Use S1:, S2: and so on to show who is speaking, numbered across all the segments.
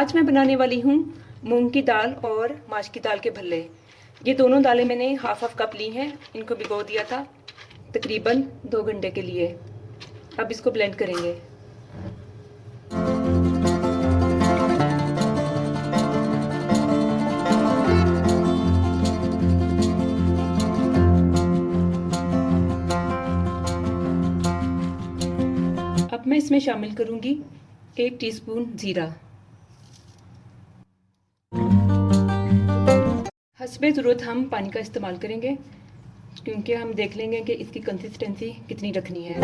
S1: आज मैं बनाने वाली हूँ मूंग की दाल और माश की दाल के भल्ले। ये दोनों दालें मैंने हाफ कप ली हैं। इनको भिगो दिया था तकरीबन 2 घंटे के लिए। अब इसको ब्लेंड करेंगे। अब मैं इसमें शामिल करूँगी 1 टीस्पून जीरा। हस्बे ज़रूरत हम पानी का इस्तेमाल करेंगे, क्योंकि हम देख लेंगे कि इसकी कंसिस्टेंसी कितनी रखनी है।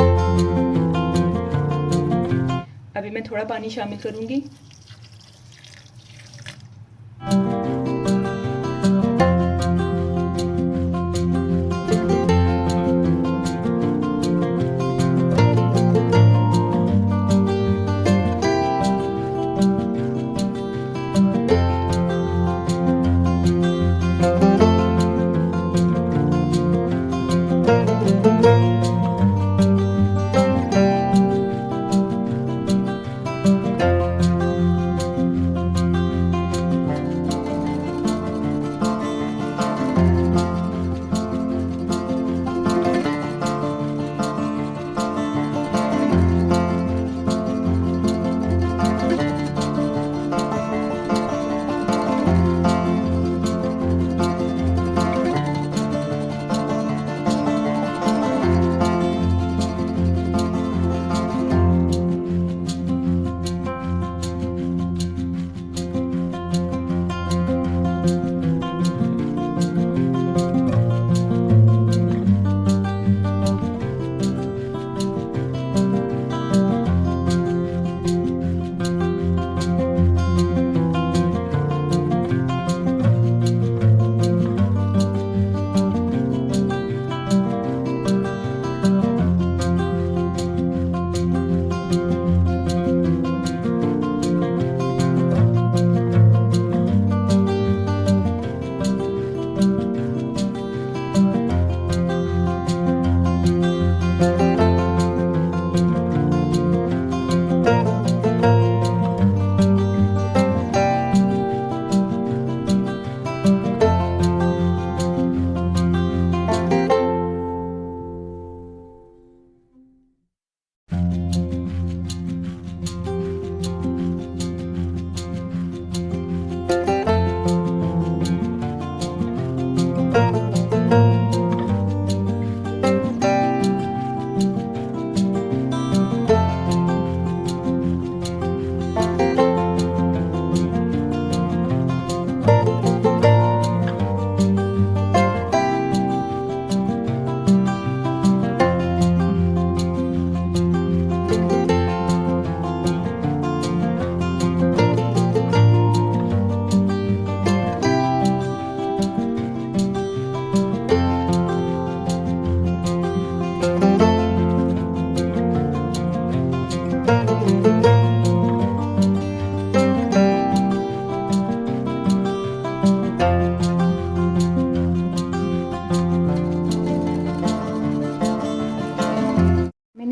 S1: अभी मैं थोड़ा पानी शामिल करूँगी।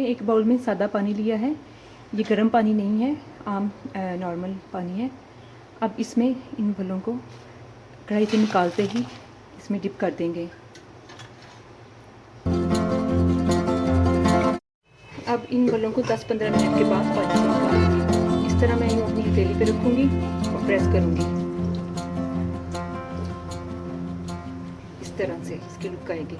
S1: एक बाउल में सादा पानी लिया है। ये गर्म पानी नहीं है, आम नॉर्मल पानी है। अब इसमें इन भल्लों को कढ़ाई से निकालते ही इसमें डिप कर देंगे। अब इन भल्लों को 10-15 मिनट के बाद पानी से निकालूंगी। इस तरह मैं यूँ अपनी हथेली पे रखूँगी और प्रेस करूँगी। इस तरह से इसकी लुक आएगी।